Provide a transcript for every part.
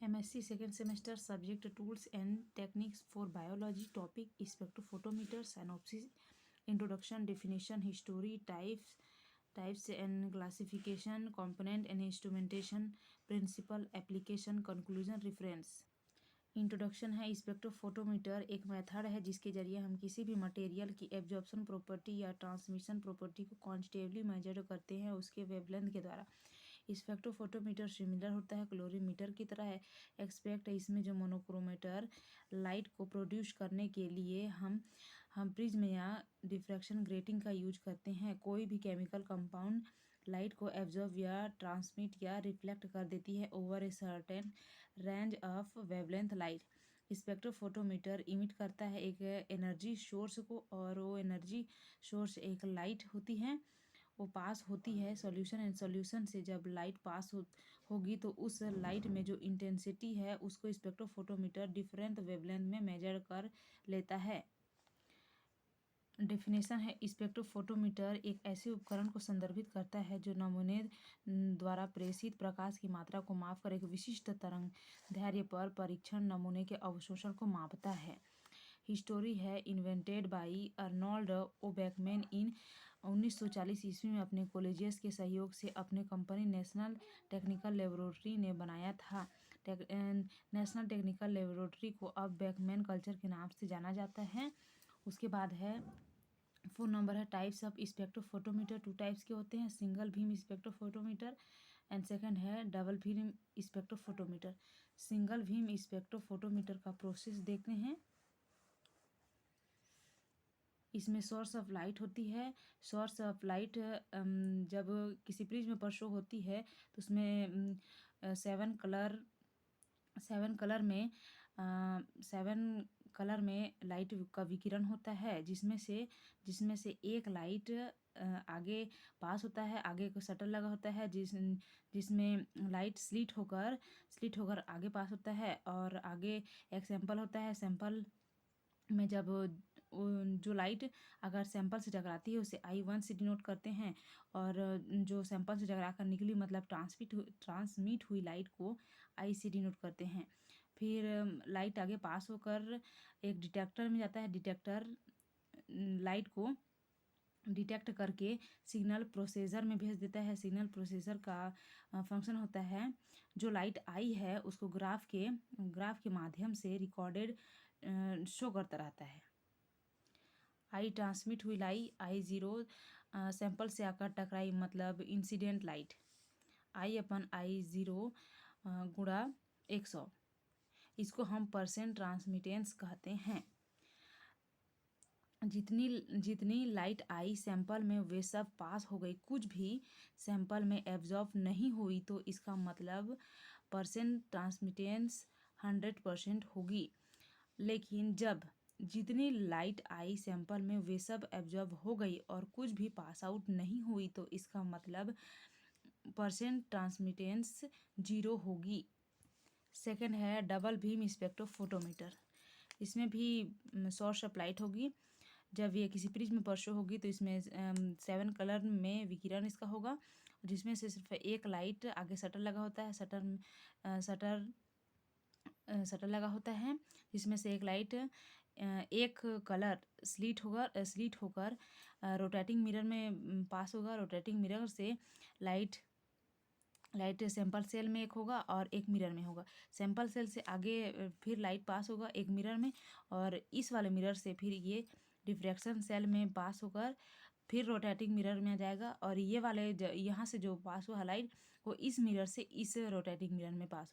MSc second semester subject tools and techniques for biology topic spectrophotometer synopsis introduction definition history types and classification component and instrumentation principle application conclusion reference। Introduction है। Spectrophotometer एक method है जिसके जरिए हम किसी भी material की absorption property या ट्रांसमिशन प्रॉपर्टी को क्वांटिटेटिवली मेजर करते हैं उसके वेवलेंथ के द्वारा। स्पेक्ट्रोफोटोमीटर सिमिलर होता है क्लोरीमीटर की तरह है एक्सपेक्ट है इसमें जो मोनोक्रोमेटर लाइट को प्रोड्यूस करने के लिए हम प्रिज्म या डिफ्रैक्शन ग्रेटिंग का यूज करते हैं। कोई भी केमिकल कंपाउंड लाइट को एब्जॉर्ब या ट्रांसमिट या रिफ्लेक्ट कर देती है over a certain range of wavelength light. Spectrophotometer emit करता है एक एनर्जी सोर्स को और वो एनर्जी सोर्स एक लाइट होती है वो पास होती है सॉल्यूशन एंड सॉल्यूशन से जब लाइट पास होगी तो उस लाइट में जो इंटेंसिटी है उसको स्पेक्ट्रोफोटोमीटर डिफरेंट वेवलेंथ में मेजर कर लेता है। डेफिनेशन है। स्पेक्ट्रोफोटोमीटर एक ऐसे उपकरण को संदर्भित करता है जो नमूने द्वारा प्रेषित प्रकाश की मात्रा को मापकर एक विशिष्ट तरंग दैर्ध्य पर परीक्षण नमूने के अवशोषण को मापता है। हिस्टोरी है। Invented by Arnold O Beckman in 1940 ईस्वी में अपने कॉलेजियस के सहयोग से अपने कंपनी नेशनल टेक्निकल लेबोरेटरी ने बनाया था। नेशनल टेक्निकल लेबोरेटरी को अब बेकमैन कल्चर के नाम से जाना जाता है। उसके बाद है फोन नंबर है। Types of spectrophotometer two types के होते हैं single beam spectrophotometer and second है double beam spectrophotometer. Single beam spectrophotometer का प्रोसेस देखते हैं। इसमें सोर्स ऑफ लाइट होती है। सोर्स ऑफ लाइट जब किसी प्रिज्म पर शो होती है तो उसमें 7 कलर में लाइट का विकिरण होता है जिसमें से एक लाइट आगे पास होता है आगे को शटर लगा होता है जिसमें लाइट स्लिट होकर आगे पास होता है और आगे एक सैंपल होता है। सैंपल में जब जो लाइट अगर सैंपल से टकराती है उसे I1 से डिनोट करते हैं और जो सैंपल से टकरा कर निकली मतलब ट्रांसमिट हुई लाइट को I से डिनोट करते हैं। फिर लाइट आगे पास होकर एक डिटेक्टर में जाता है। डिटेक्टर लाइट को डिटेक्ट करके सिग्नल प्रोसेसर में भेज देता है। सिग्नल प्रोसेसर का फंक्शन होता है जो लाइट आई है उसको ग्राफ के माध्यम से रिकॉर्डेड शो करता रहता है। आई ट्रांसमिट हुई लाइट I0 सैंपल से आकर टकराई मतलब इंसिडेंट लाइट I/I0 गुणा 100 इसको हम परसेंट ट्रांसमिटेंस कहते हैं। जितनी लाइट आई सैंपल में वे सब पास हो गई कुछ भी सैंपल में एब्जॉर्ब नहीं हुई तो इसका मतलब परसेंट ट्रांसमिटेंस 100% होगी। लेकिन जब जितनी लाइट आई सैंपल में वे सब एब्जॉर्ब हो गई और कुछ भी पास आउट नहीं हुई तो इसका मतलब परसेंट ट्रांसमिटेंस 0 होगी। सेकंड है डबल बीम स्पेक्ट्रोफोटोमीटर। इसमें भी सोर्स ऑफ लाइट होगी। जब ये किसी प्रिज्म पर शो होगी तो इसमें 7 कलर में विकिरण इसका होगा जिसमें से सिर्फ एक लाइट आगे शटर लगा होता है। शटर लगा होता है जिसमें से एक लाइट एक कलर स्लिट होकर रोटेटिंग मिरर में पास होगा। रोटेटिंग मिरर से लाइट सैंपल सेल में एक होगा और एक मिरर में होगा। सैंपल सेल से आगे फिर लाइट पास होगा एक मिरर में और इस वाले मिरर से फिर ये डिफ्रैक्शन सेल में पास होकर फिर रोटेटिंग मिरर में आ जाएगा और ये वाले यहाँ से जो पास हुआ लाइट वो इस मिरर से इस रोटेटिंग मिरर में पास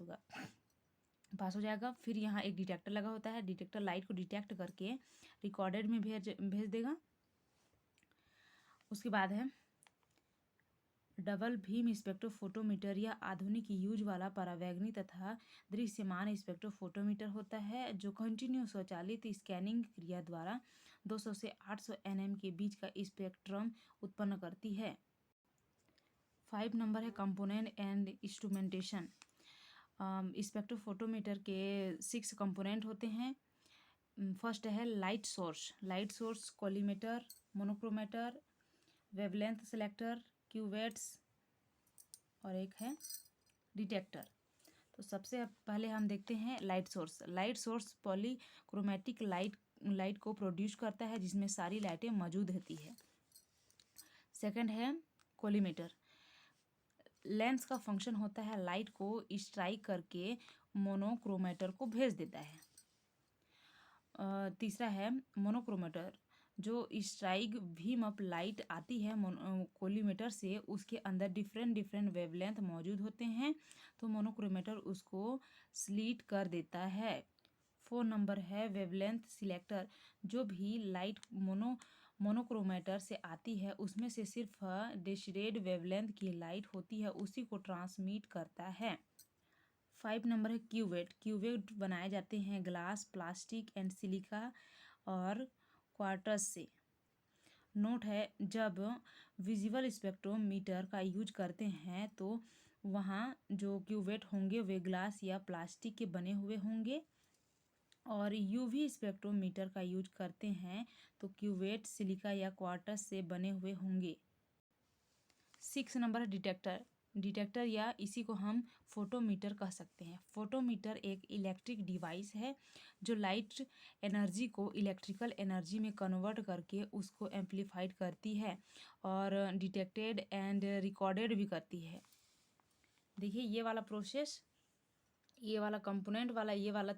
हो जाएगा। फिर यहाँ एक डिटेक्टर लगा होता है। डिटेक्टर लाइट को डिटेक्ट करके रिकॉर्डेड में भेज देगा। उसके बाद है डबल बीम स्पेक्ट्रोफोटोमीटर या आधुनिक यूज वाला परावैंगनी तथा दृश्यमान स्पेक्ट्रोफोटोमीटर होता है जो कंटिन्यू स्वचालित स्कैनिंग क्रिया द्वारा 200 से 800 nm के बीच का स्पेक्ट्रम उत्पन्न करती है। 5 नंबर है कंपोनेंट एंड इंस्ट्रूमेंटेशन। स्पेक्ट्रोफोटोमीटर के 6 कंपोनेंट होते हैं। फर्स्ट है light source collimator monochromator wavelength selector cuvettes और एक है डिटेक्टर। तो सबसे पहले हम देखते हैं light source. Light source polychromatic light को प्रोड्यूस करता है जिसमें सारी लाइटें मौजूद होती है। सेकंड है कोलिमेटर। लेंस का फंक्शन होता है लाइट को स्ट्राइक करके मोनोक्रोमेटर को भेज देता है। तीसरा है मोनोक्रोमेटर। जो स्ट्राइक बीम अप लाइट आती है कोलिमेटर से, उसके अंदर डिफरेंट वेवलेंथ मौजूद होते हैं, तो मोनोक्रोमेटर उसको स्लीट कर देता है। 4 नंबर है वेवलेंथ सिलेक्टर। जो भी लाइट मोनोक्रोमेटर से आती है उसमें से सिर्फ डेसिडेड वेवलेंथ की लाइट होती है, उसी को ट्रांसमिट करता है। 5 नंबर है क्यूवेट। क्यूवेट बनाए जाते हैं ग्लास, प्लास्टिक एंड सिलिका और क्वार्ट्ज से। नोट है, जब विजुअल स्पेक्ट्रोमीटर का यूज करते हैं तो वहाँ जो क्यूवेट होंगे वे ग्लास या प्लास्टिक के बने हुए होंगे, और यूवी स्पेक्ट्रोमीटर का यूज करते हैं तो क्यूवेट सिलिका या क्वार्ट्ज से बने हुए होंगे। 6 नंबर है डिटेक्टर। डिटेक्टर या इसी को हम फोटोमीटर कह सकते हैं। फोटोमीटर एक इलेक्ट्रिक डिवाइस है जो लाइट एनर्जी को इलेक्ट्रिकल एनर्जी में कन्वर्ट करके उसको एम्पलीफाइड करती है और डिटेक्टेड एंड रिकॉर्डेड भी करती है। देखिए ये वाला प्रोसेस, ये वाला कंपोनेंट वाला ये वाला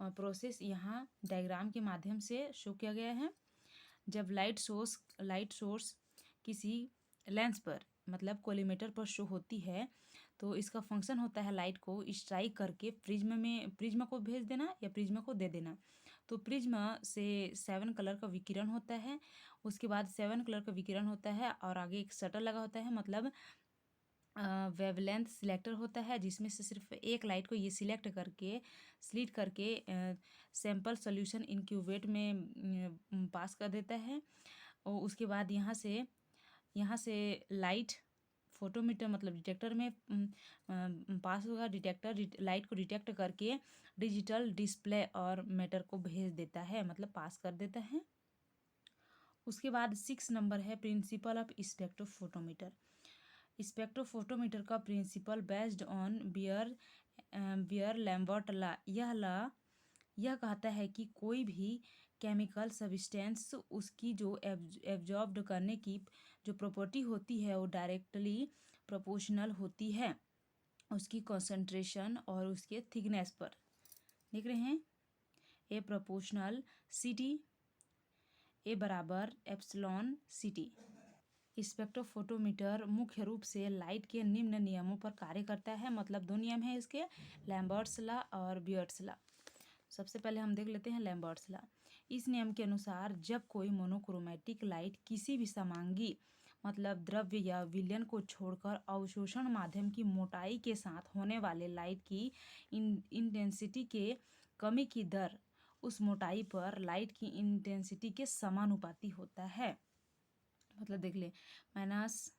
प्रोसेस यहाँ डायग्राम के माध्यम से शो किया गया है। जब लाइट सोर्स किसी लेंस पर मतलब कोलिमेटर पर शो होती है तो इसका फंक्शन होता है लाइट को स्ट्राइक करके प्रिज्म को भेज देना या प्रिज्म को दे देना। तो प्रिज्म से 7 कलर का विकिरण होता है, उसके बाद 7 कलर का विकिरण होता है और आगे एक शटर लगा होता है, मतलब वेवलेंथ सिलेक्टर होता है जिसमें से सिर्फ एक लाइट को ये सिलेक्ट करके स्लिट करके सैंपल सॉल्यूशन इनक्यूबेट में पास कर देता है। और उसके बाद यहाँ से लाइट फोटोमीटर मतलब डिटेक्टर में पास होगा। डिटेक्टर लाइट को डिटेक्ट करके डिजिटल डिस्प्ले और मैटर को भेज देता है, मतलब पास कर देता है। उसके बाद 6 नंबर है प्रिंसिपल ऑफ स्पेक्ट्रोफोटोमीटर। स्पेक्ट्रोफोटोमीटर का principle based on Beer Lambert law यह कहता है कि कोई भी केमिकल सब्सटेंस उसकी जो एब्जॉर्ब करने की जो प्रॉपर्टी होती है वो डायरेक्टली प्रोपोर्शनल होती है उसकी कंसंट्रेशन और उसके थिकनेस पर। देख रहे हैं, ए प्रोपोर्शनल सिटी ए बराबर एप्सिलॉन सिटी। स्पेक्ट्रोफोटोमीटर मुख्य रूप से लाइट के निम्न नियमों पर कार्य करता है, मतलब 2 नियम हैं इसके, लैम्बर्ट्स लॉ और बियर्ड्स लॉ। सबसे पहले हम देख लेते हैं लैम्बर्ट्स लॉ। इस नियम के अनुसार जब कोई मोनोक्रोमेटिक लाइट किसी भी समांगी मतलब द्रव्य या विलयन को छोड़कर अवशोषण माध्यम की मोटाई के साथ होने वाले लाइट की इंटेंसिटी के कमी की दर उस मोटाई पर लाइट की इंटेंसिटी के समानुपाती होता है। मतलब देख ले, माइनस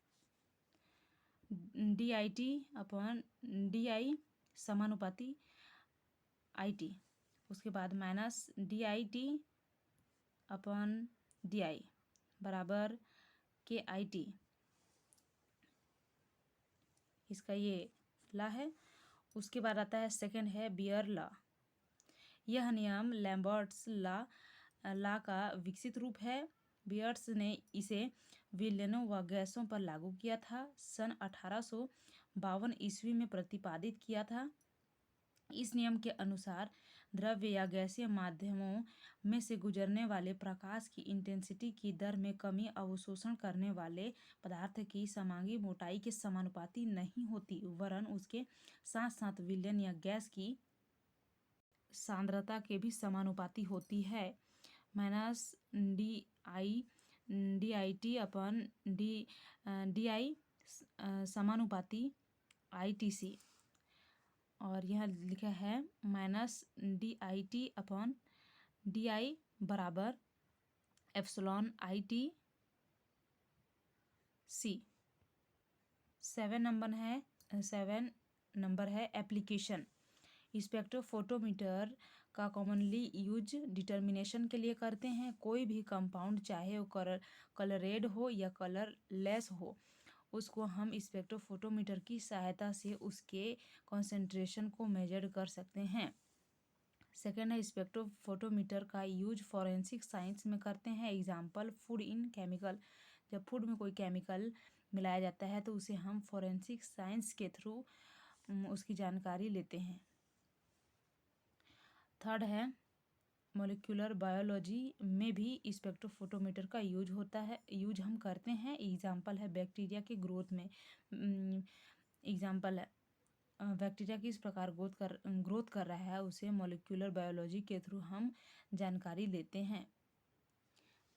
DIT अपॉन DI समानुपाती IT। उसके बाद माइनस DIT अपॉन DI बराबर KIT। इसका ये लॉ है। उसके बाद आता है सेकंड है बियर लॉ। यह नियम लैम्बर्ट्स लॉ का विकसित रूप है। बियर्ड्स ने इसे विलयनों व गैसों पर लागू किया था। सन 1852 ईस्वी में प्रतिपादित किया था। इस नियम के अनुसार द्रव्य या गैसीय माध्यमों में से गुजरने वाले प्रकाश की इंटेंसिटी की दर में कमी अवशोषण करने वाले पदार्थ की समांगी मोटाई के समानुपाती नहीं होती, वरन उसके साथ साथ विलयन या गैस की सांद्रता के भी समानुपाती होती है। माइनस DIT अपॉन DI समानुपाती ITC। और यह लिखा है माइनस DIT अपॉन DI बराबर एप्सिलॉन ITC। 7 नंबर है एप्लीकेशन। स्पेक्ट्रोफोटोमीटर का कॉमनली यूज डिटर्मिनेशन के लिए करते हैं। कोई भी कंपाउंड चाहे वो कलरेड हो या कलरलेस हो, उसको हम स्पेक्ट्रोफोटोमीटर की सहायता से उसके कॉन्सेंट्रेशन को मेजर कर सकते हैं। सेकेंड है स्पेक्ट्रोफोटोमीटर का यूज फॉरेंसिक साइंस में करते हैं। एग्जाम्पल फूड इन केमिकल, जब फूड में कोई केमिकल मिलाया जाता है तो उसे हम फॉरेंसिक साइंस के थ्रू उसकी जानकारी लेते हैं। थर्ड है मॉलिक्यूलर बायोलॉजी में भी स्पेक्ट्रोफोटोमीटर का यूज हम करते हैं। एग्जाम्पल है बैक्टीरिया के ग्रोथ में। एग्जाम्पल है बैक्टीरिया किस प्रकार ग्रोथ कर रहा है उसे मॉलिक्यूलर बायोलॉजी के थ्रू हम जानकारी लेते हैं।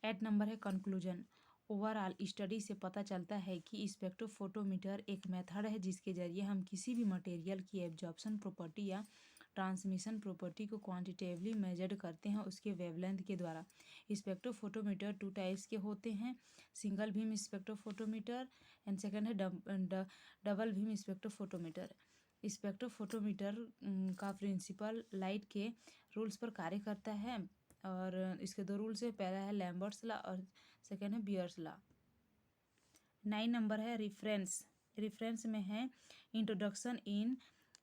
8 नंबर है कंक्लूजन। ओवरऑल स्टडी से पता चलता है कि स्पेक्ट्रोफोटोमीटर एक मेथड है जिसके जरिए हम किसी भी मटेरियल की एब्जॉर्प्शन प्रॉपर्टी या ट्रांसमिशन प्रॉपर्टी को क्वांटिटेटिवली मेजर करते हैं उसके वेवलेंथ के द्वारा। स्पेक्ट्रोफोटोमीटर 2 टाइप्स के होते हैं, single beam spectrophotometer and second है डबल बीम स्पेक्ट्रोफोटोमीटर। स्पेक्ट्रोफोटोमीटर का प्रिंसिपल लाइट के रूल्स पर कार्य करता है और इसके 2 रूल्स है, पहला है लैम्बर्ट्स लॉ और सेकेंड है बियर्स लॉ। 9 नंबर है रेफरेंस में है introduction in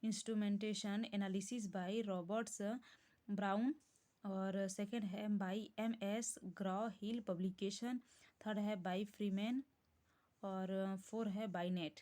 instrumentation analysis bye Roberts brown और सेकेंड है बाय MS ग्रॉ हिल पब्लिकेशन, थर्ड है बाय फ्रीमैन और 4 है बाय नेट।